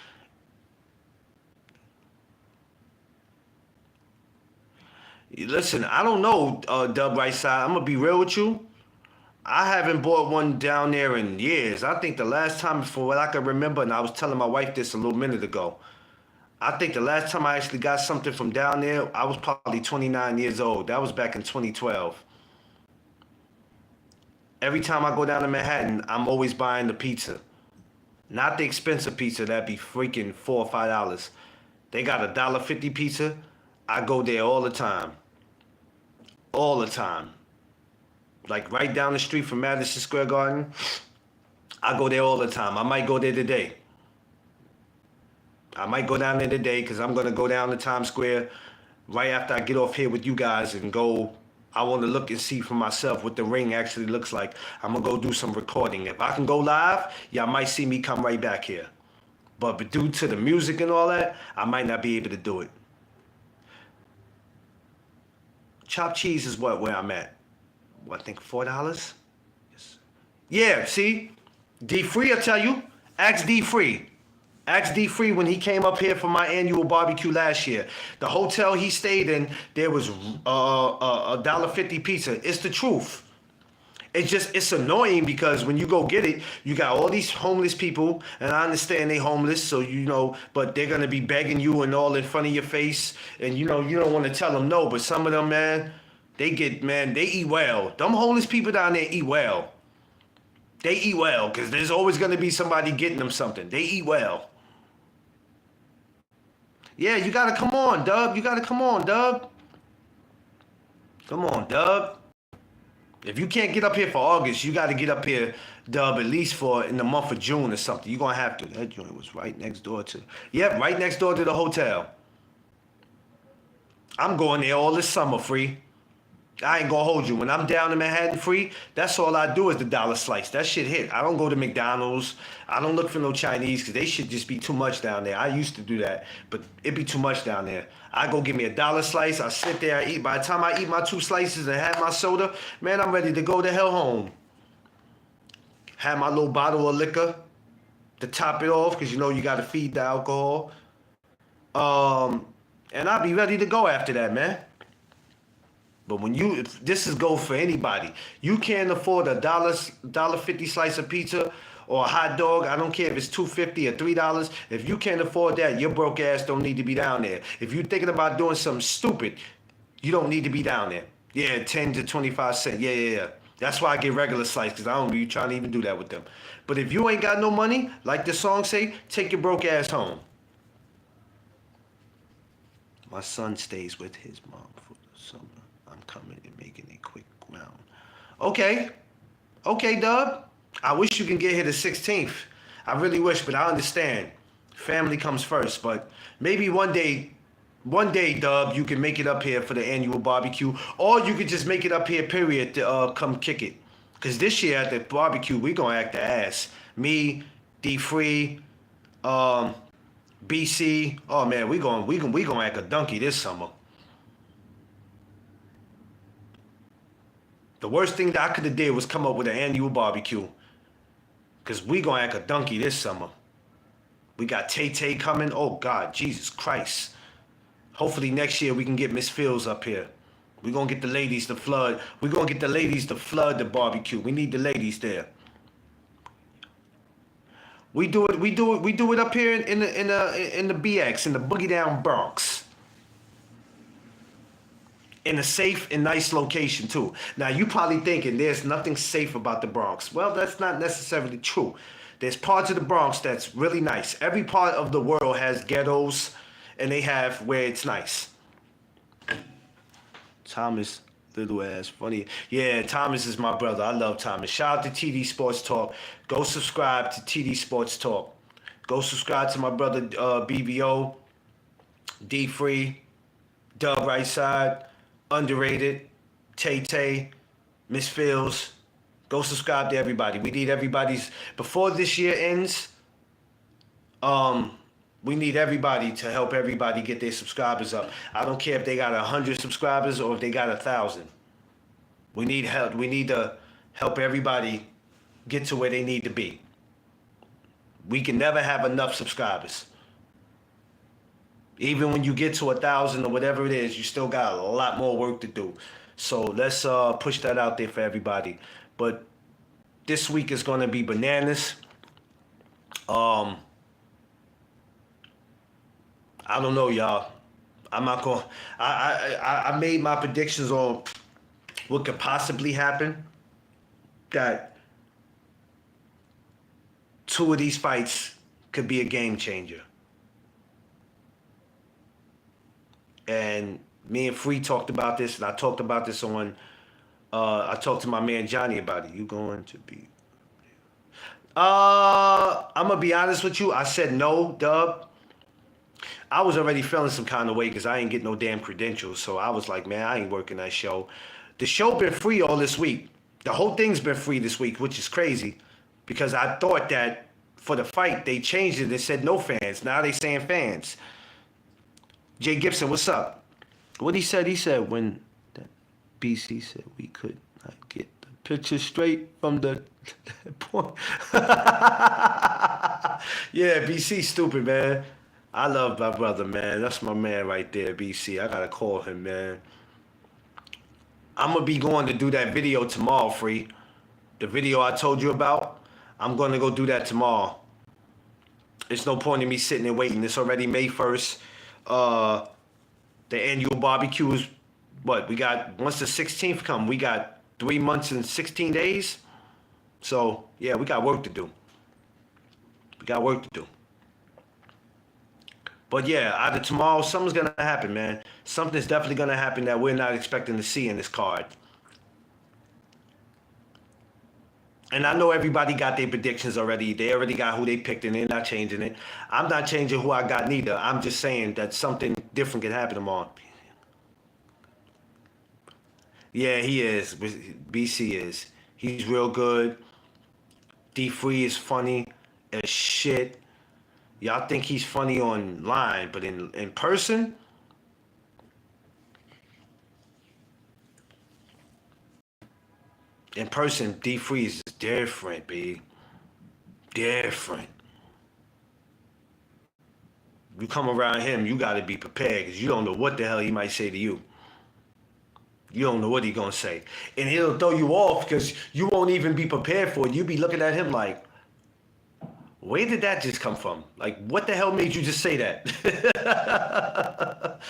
Listen, I don't know, Dub Right Side. I'm going to be real with you. I haven't bought one down there in years. I think the last time, for what I can remember, and I was telling my wife this a little minute ago, I think the last time I actually got something from down there, I was probably 29 years old. That was back in 2012. Every time I go down to Manhattan, I'm always buying the pizza. Not the expensive pizza, that'd be freaking $4 or $5. They got $1.50 pizza. I go there all the time. All the time. Like right down the street from Madison Square Garden. I go there all the time. I might go there today. I might go down there today because I'm going to go down to Times Square right after I get off here with you guys and go. I want to look and see for myself what the ring actually looks like. I'm going to go do some recording. If I can go live, y'all might see me come right back here. But due to the music and all that, I might not be able to do it. Chopped cheese is where I'm at. I think $4? Yes. Yeah, see? D-Free, I tell you. Ask D-Free. Ask D-Free when he came up here for my annual barbecue last year. The hotel he stayed in, there was $1.50 pizza. It's the truth. It's annoying because when you go get it, you got all these homeless people, and I understand they homeless, so but they're gonna be begging you and all in front of your face, and you don't want to tell them no, but some of them, man, they eat well. Them homeless people down there eat well. They eat well because there's always gonna be somebody getting them something. They eat well. Yeah, you gotta come on, Dub. You gotta come on, Dub. Come on, Dub. If you can't get up here for August, you got to get up here, Dub, at least for in the month of June or something. You're going to have to. That joint was right next door to... Yep, right next door to the hotel. I'm going there all this summer, Free. I ain't going to hold you. When I'm down in Manhattan, Free, that's all I do is the dollar slice. That shit hit. I don't go to McDonald's. I don't look for no Chinese because they should just be too much down there. I used to do that, but it be too much down there. I go get me a dollar slice. I sit there, I eat. By the time I eat my 2 slices and have my soda, man, I'm ready to go the hell home. Have my little bottle of liquor to top it off because you got to feed the alcohol. And I'll be ready to go after that, man. But when you, if this is go for anybody. You can't afford a dollar 50 slice of pizza or a hot dog. I don't care if it's $2.50 or $3. If you can't afford that, your broke ass don't need to be down there. If you're thinking about doing something stupid, you don't need to be down there. Yeah, 10 to 25 cents. Yeah. That's why I get regular slice, because I don't be trying to even do that with them. But if you ain't got no money, like the song say, take your broke ass home. My son stays with his mom for the summer. I'm coming and making a quick round. Okay, Dub. I wish you can get here the 16th. I really wish, but I understand. Family comes first, but maybe one day, Dub, you can make it up here for the annual barbecue, or you could just make it up here, period, to come kick it. Cause this year at the barbecue, we gonna act the ass. Me, D Free, BC. Oh man, we gonna act a donkey this summer. The worst thing that I could have did was come up with an annual barbecue. Cause we gonna act a donkey this summer. We got Tay Tay coming. Oh God, Jesus Christ. Hopefully next year we can get Miss Fields up here. We're gonna get the ladies to flood. We're gonna get the ladies to flood the barbecue. We need the ladies there. We do it up here in the BX, in the Boogie Down Bronx. In a safe and nice location too. Now you probably thinking there's nothing safe about the Bronx. Well, that's not necessarily true. There's parts of the Bronx that's really nice. Every part of the world has ghettos, and they have where it's nice. Thomas, little ass, funny. Yeah, Thomas is my brother. I love Thomas. Shout out to TD Sports Talk. Go subscribe to TD Sports Talk. Go subscribe to my brother BBO, D Free, Dub Right Side, Underrated, Tay Tay, Miss Fields. Go subscribe to everybody. We need everybody's, before this year ends, we need everybody to help everybody get their subscribers up. I don't care if they got 100 subscribers or if they got 1,000. We need help. We need to help everybody get to where they need to be. We can never have enough subscribers. Even when you get to 1,000 or whatever it is, you still got a lot more work to do. So let's push that out there for everybody. But this week is going to be bananas. I don't know, y'all. I'm not going. I made my predictions on what could possibly happen. That 2 of these fights could be a game changer. And me and Free talked about this, and I talked about this on. I talked to my man Johnny about it. You going to be? I'm gonna be honest with you. I said no, Dub. I was already feeling some kind of way because I ain't get no damn credentials. So I was like, man, I ain't working that show. The show been free all this week. The whole thing's been free this week, which is crazy because I thought that for the fight, they changed it. They said no fans. Now they saying fans. Jay Gibson, what's up? What he said when that BC said we could not get the picture straight from the point. Yeah, BC stupid, man. I love my brother, man. That's my man right there, BC. I gotta call him, man. I'm gonna be going to do that video tomorrow, Free. The video I told you about. I'm gonna go do that tomorrow. It's no point in me sitting and waiting. It's already May 1st. The annual barbecue is what? We got, once the 16th come, we got 3 months and 16 days. So, yeah, we got work to do. But yeah, either tomorrow, something's going to happen, man. Something's definitely going to happen that we're not expecting to see in this card. And I know everybody got their predictions already. They already got who they picked, and they're not changing it. I'm not changing who I got neither. I'm just saying that something different can happen tomorrow. Yeah, he is. BC is. He's real good. D Free is funny as shit. Y'all think he's funny online, but in person, D Free is different, B. Different. You come around him, you got to be prepared because you don't know what the hell he might say to you. You don't know what he's going to say. And he'll throw you off because you won't even be prepared for it. You'll be looking at him like, where did that just come from? Like, what the hell made you just say that?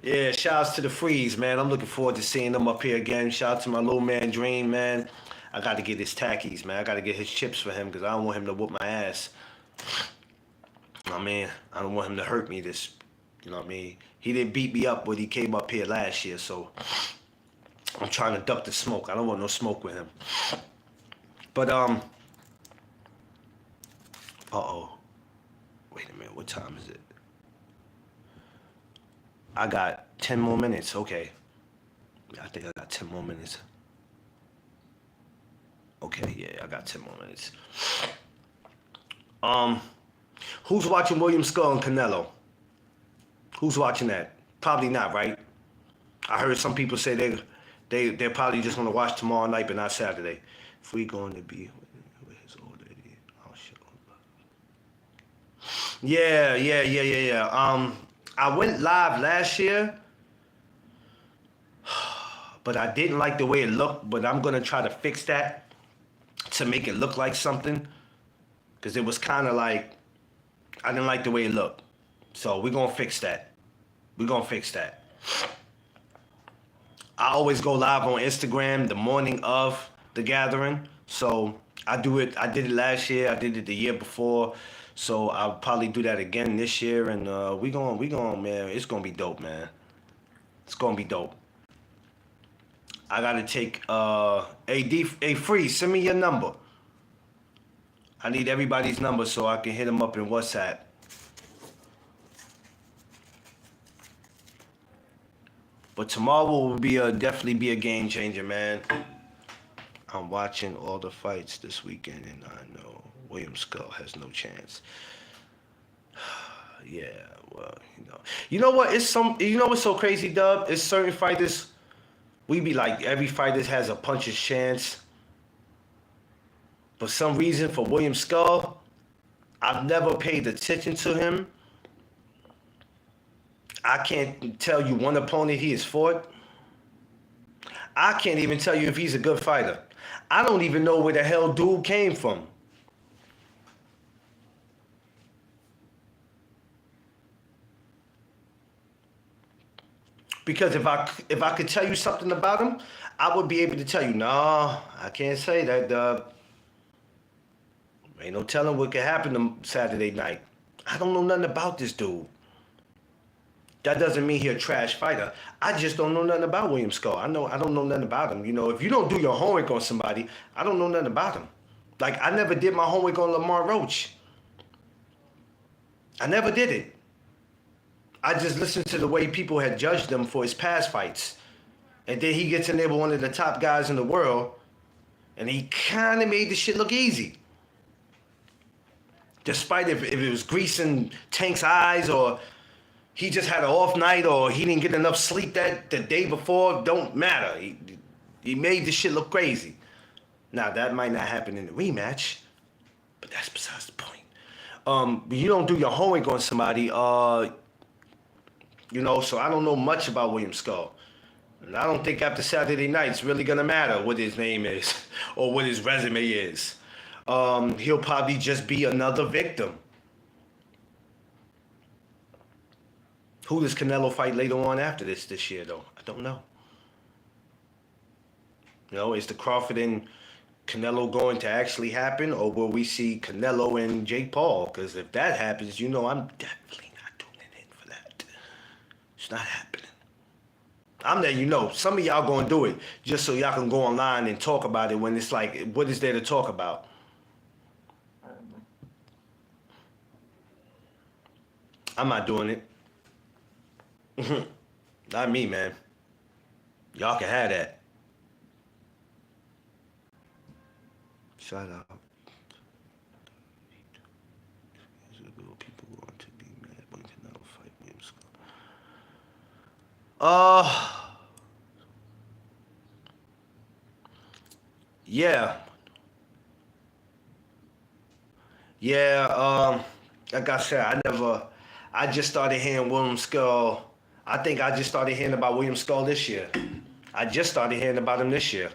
Yeah, shouts to the Freeze, man. I'm looking forward to seeing them up here again. Shout out to my little man Dream, man. I got to get his tackies, man. I got to get his chips for him because I don't want him to whoop my ass. I mean, I don't want him to hurt me this, you know what I mean? He didn't beat me up when he came up here last year, so I'm trying to duck the smoke. I don't want no smoke with him. But, uh-oh. Wait a minute, what time is it? I got 10 more minutes, okay. I think I got 10 more minutes. Okay, yeah, I got 10 more minutes. Who's watching William Skull and Canelo? Who's watching that? Probably not, right? I heard some people say they're probably just gonna watch tomorrow night, but not Saturday. If we going to be with his old lady, oh shit. Yeah. I went live last year, but I didn't like the way it looked. But I'm gonna try to fix that to make it look like something, because it was kind of like I didn't like the way it looked. So we're gonna fix that. I always go live on Instagram the morning of the gathering. So I did it last year, I did it the year before. So I'll probably do that again this year, and we going, man, it's gonna be dope, man. It's gonna be dope. I gotta take a Free, send me your number. I need everybody's number so I can hit them up in WhatsApp. But tomorrow will definitely be a game changer, man. I'm watching all the fights this weekend, and I know William Skull has no chance. Yeah, well, you know what? You know what's so crazy, Dub? It's certain fighters. We be like, every fighter has a puncher's chance. For some reason, for William Skull, I've never paid attention to him. I can't tell you one opponent he has fought. I can't even tell you if he's a good fighter. I don't even know where the hell dude came from. Because if I could tell you something about him, I would be able to tell you, no, I can't say that. Ain't no telling what could happen to Saturday night. I don't know nothing about this dude. That doesn't mean he's a trash fighter. I just don't know nothing about William Skull. I don't know nothing about him. You know, if you don't do your homework on somebody, I don't know nothing about him. Like, I never did my homework on Lamar Roach. I never did it. I just listened to the way people had judged him for his past fights. And then he gets in there with one of the top guys in the world, and he kind of made the shit look easy. Despite if it was greasing Tank's eyes, or he just had an off night, or he didn't get enough sleep the day before, don't matter. He made the shit look crazy. Now, that might not happen in the rematch, but that's besides the point. You don't do your homework on somebody, you know, so I don't know much about William Skull. And I don't think after Saturday night it's really going to matter what his name is or what his resume is. He'll probably just be another victim. Who does Canelo fight later on after this year, though? I don't know. You know, is the Crawford and Canelo going to actually happen, or will we see Canelo and Jake Paul? Because if that happens, you know I'm definitely not tuning in for that. It's not happening. I'm letting you know, some of y'all gonna do it just so y'all can go online and talk about it when it's like, what is there to talk about? I'm not doing it. Not me, man. Y'all can have that. Shout out. People want to be mad when Canelo fight William Skull. Yeah. Yeah, like I said, I just started hearing William Skull. I think I just started hearing about William Skull this year. I just started hearing about him this year.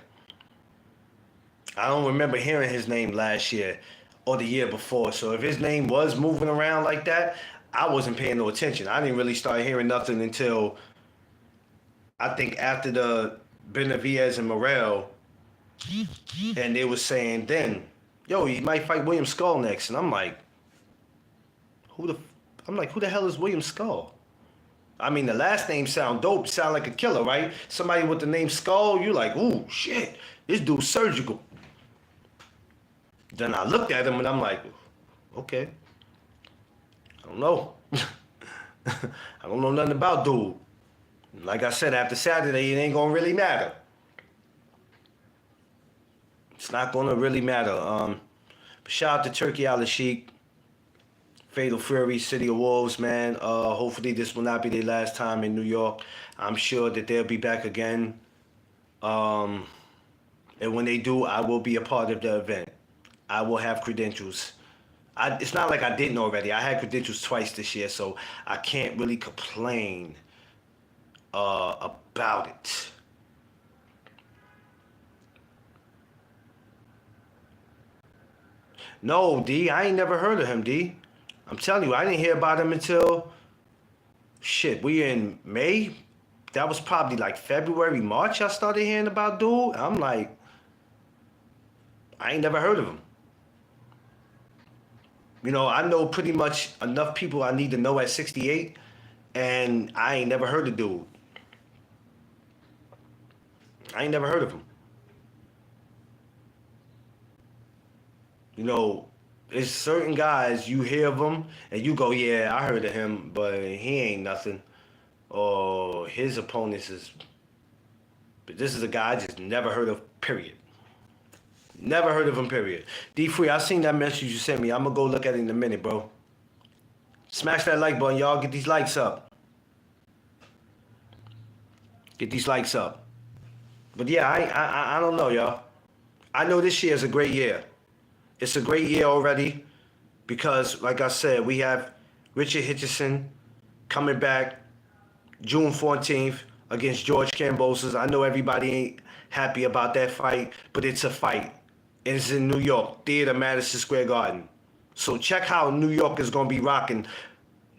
I don't remember hearing his name last year or the year before. So if his name was moving around like that, I wasn't paying no attention. I didn't really start hearing nothing until I think after the Benavidez and Morrell, and they was saying then, yo, he might fight William Skull next, and I'm like, who the hell is William Skull? I mean, the last name sound dope, sound like a killer, right? Somebody with the name Skull, you like, ooh, shit, this dude's surgical. Then I looked at him and I'm like, okay, I don't know. I don't know nothing about dude. Like I said, after Saturday, it ain't gonna really matter. It's not gonna really matter. But shout out to Turkey Al Sheik, Fatal Fury, City of Wolves, man. Hopefully this will not be their last time in New York. I'm sure that they'll be back again. And when they do, I will be a part of the event. I will have credentials. It's not like I didn't already. I had credentials twice this year, so I can't really complain about it. No, D, I ain't never heard of him, D. I'm telling you, I didn't hear about him until, shit, we in May? That was probably like February, March I started hearing about dude. I'm like, I ain't never heard of him. You know, I know pretty much enough people I need to know at 68, and I ain't never heard of dude. I ain't never heard of him. You know, there's certain guys, you hear of them, and you go, yeah, I heard of him, but he ain't nothing. Or his opponents is... But this is a guy I just never heard of, period. Never heard of him, period. D-Free, I seen that message you sent me. I'm going to go look at it in a minute, bro. Smash that like button, y'all. Get these likes up. Get these likes up. But yeah, I don't know, y'all. I know this year is a great year. It's a great year already because, like I said, we have Richard Hitchison coming back June 14th against George Kambosos. I know everybody ain't happy about that fight, but it's a fight. And it's in New York, Theater Madison Square Garden. So check how New York is going to be rocking,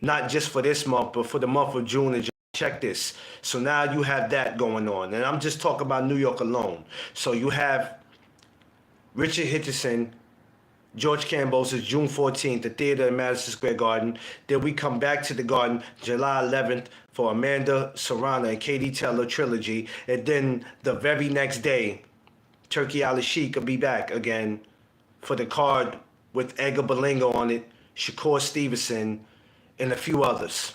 not just for this month, but for the month of June and July. Check this. So now you have that going on. And I'm just talking about New York alone. So you have Richard Hitchison, George Kambosos, June 14th, the Theater in Madison Square Garden. Then we come back to the Garden July 11th for Amanda Serrano and Katie Taylor trilogy. And then the very next day, Turkey Al Sheik will be back again for the card with Edgar Berlanga on it, Shakur Stevenson, and a few others.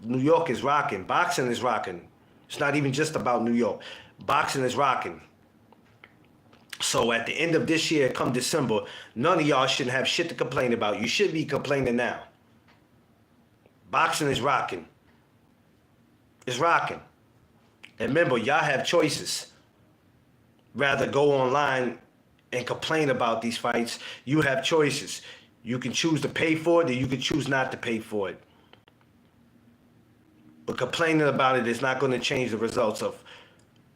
New York is rocking. Boxing is rocking. It's not even just about New York. Boxing is rocking. So at the end of this year, come December, none of y'all shouldn't have shit to complain about. You should be complaining now. Boxing is rocking. It's rocking. And remember, y'all have choices. Rather go online and complain about these fights. You have choices. You can choose to pay for it, or you can choose not to pay for it. But complaining about it is not going to change the results of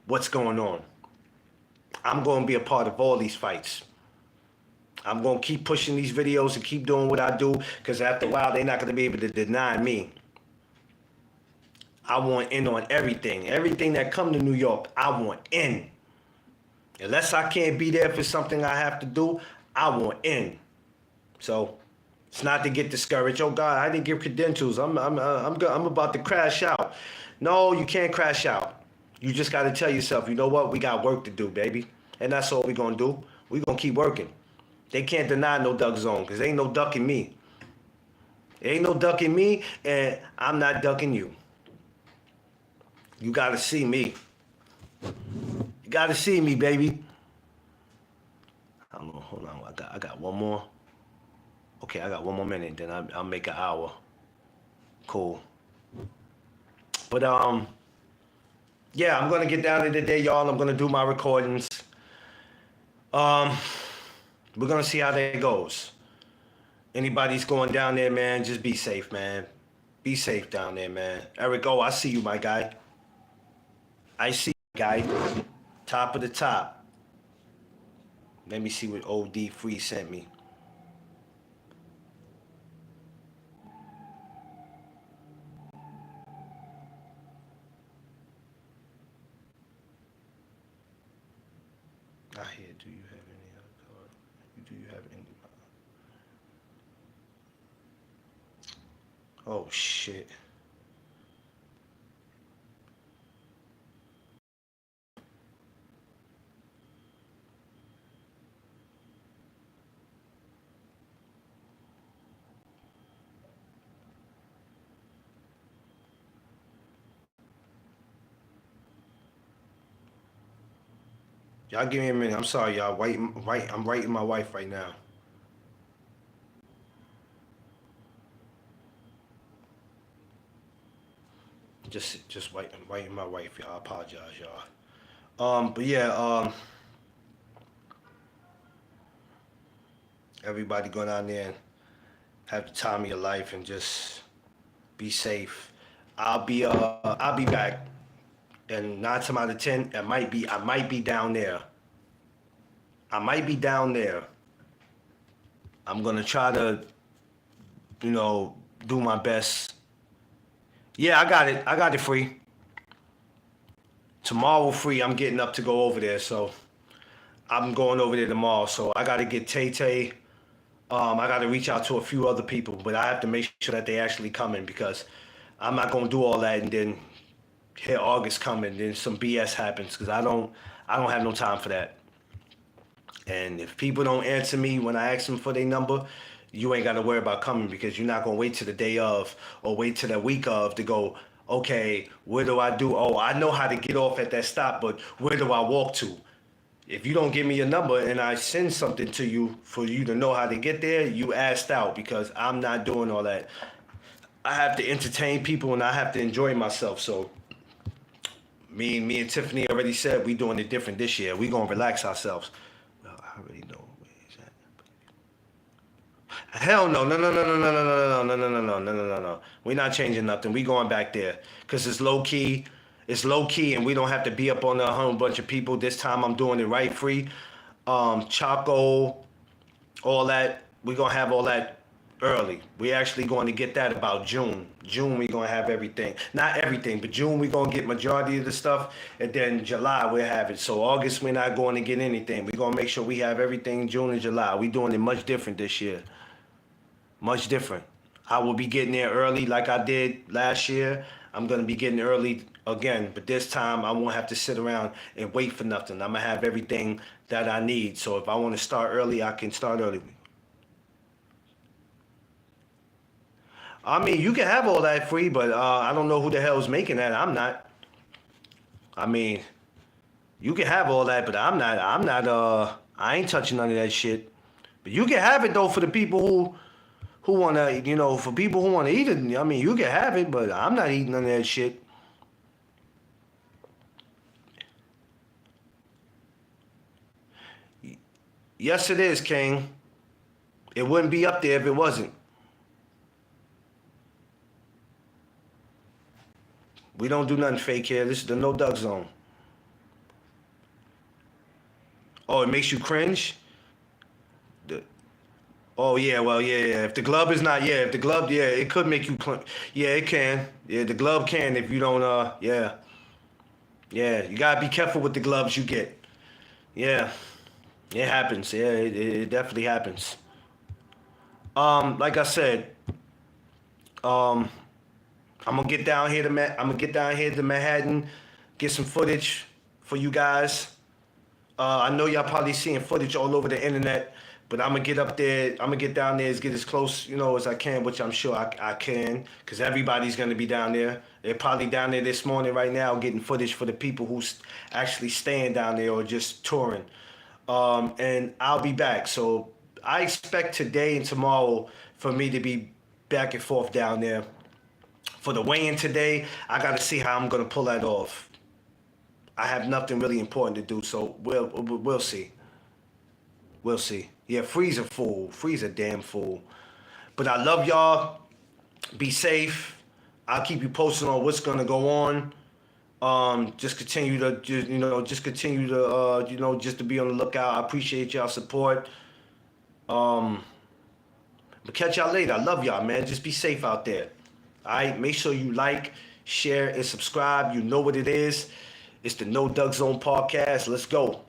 what's going on. I'm going to be a part of all these fights. I'm going to keep pushing these videos and keep doing what I do, because after a while, they're not going to be able to deny me. I want in on everything. Everything that come to New York, I want in. Unless I can't be there for something I have to do, I want in. So it's not to get discouraged. Oh God, I didn't get credentials. I'm about to crash out. No, you can't crash out. You just got to tell yourself, you know what? We got work to do, baby. And that's all we're going to do. We're going to keep working. They can't deny no duck zone, because there ain't no ducking me. There ain't no ducking me, and I'm not ducking you. You got to see me. You got to see me, baby. I don't know. Hold on. I got one more. Okay, I got one more minute. Then I'll make an hour. Cool. But, yeah, I'm going to get down to the day, y'all. I'm going to do my recordings. We're going to see how that goes. Anybody's going down there, man, just be safe, man. Be safe down there, man. Eric, oh, I see you, my guy. I see you, guy. Top of the top. Let me see what OD Free sent me. I hear. Do you have any other card? Do you have any? Oh shit. Y'all give me a minute. I'm sorry, y'all. I'm writing my wife right now. Just writing my wife, y'all. I apologize, y'all. But yeah, everybody go down there and have the time of your life and just be safe. I'll be back. And 9 times out of 10, I might be down there. I might be down there. I'm gonna try to, you know, do my best. Yeah, I got it. I got it free. Tomorrow free. I'm getting up to go over there, so I'm going over there tomorrow. So I got to get Tay Tay. I got to reach out to a few other people, but I have to make sure that they actually come in because I'm not gonna do all that and then hit August coming, then some BS happens because I don't have no time for that. And if people don't answer me when I ask them for their number, you ain't got to worry about coming because you're not going to wait till the day of or wait till the week of to go, okay, where do I do? Oh, I know how to get off at that stop, but where do I walk to? If you don't give me a number and I send something to you for you to know how to get there, you asked out because I'm not doing all that. I have to entertain people and I have to enjoy myself. So me and Tiffany already said we doing it different this year. We gonna relax ourselves. Well, I already know where he's at. Hell no, no, no, no, no, no, no, no, no, no, no, no, no, no, no, no. We're not changing nothing. We going back there because it's low key. It's low key, and we don't have to be up on a whole bunch of people. This time I'm doing it right free. Chaco, all that. We gonna have all that early. We actually going to get that about June. June we gonna have everything. Not everything, but June we gonna get majority of the stuff, and then July we'll have it. So August we're not going to get anything. We gonna make sure we have everything June and July. We doing it much different this year. Much different. I will be getting there early like I did last year. I'm gonna be getting early again, but this time I won't have to sit around and wait for nothing. I'm gonna have everything that I need. So if I want to start early, I can start early. I mean, you can have all that free, but I don't know who the hell is making that. I'm not. I mean, you can have all that, but I'm not. I'm not. I ain't touching none of that shit. But you can have it though for the people who wanna, you know, for people who wanna eat it. I mean, you can have it, but I'm not eating none of that shit. Yes, it is, King. It wouldn't be up there if it wasn't. We don't do nothing fake here. This is the no duck zone. Oh, it makes you cringe. The, oh yeah, well yeah. If the glove is not, yeah. If the glove, yeah, it could make you. Yeah, it can. Yeah, the glove can if you don't. Yeah, yeah. You gotta be careful with the gloves you get. Yeah, it happens. Yeah, it definitely happens. Like I said, um, I'm gonna get down here to Manhattan, get some footage for you guys. I know y'all probably seeing footage all over the internet, but I'm gonna get up there. I'm gonna get down there and get as close, you know, as I can, which I'm sure I can, because everybody's gonna be down there. They're probably down there this morning right now getting footage for the people who's actually staying down there or just touring. And I'll be back. So I expect today and tomorrow for me to be back and forth down there. For the weigh-in today, I got to see how I'm gonna pull that off. I have nothing really important to do, so we'll see. We'll see. Yeah, Freezer fool. Freezer damn fool. But I love y'all. Be safe. I'll keep you posted on what's gonna go on. Just continue to just to be on the lookout. I appreciate y'all support. But catch y'all later. I love y'all, man. Just be safe out there. All right. Make sure you like, share, and subscribe. You know what it is. It's the No Doug Zone podcast. Let's go.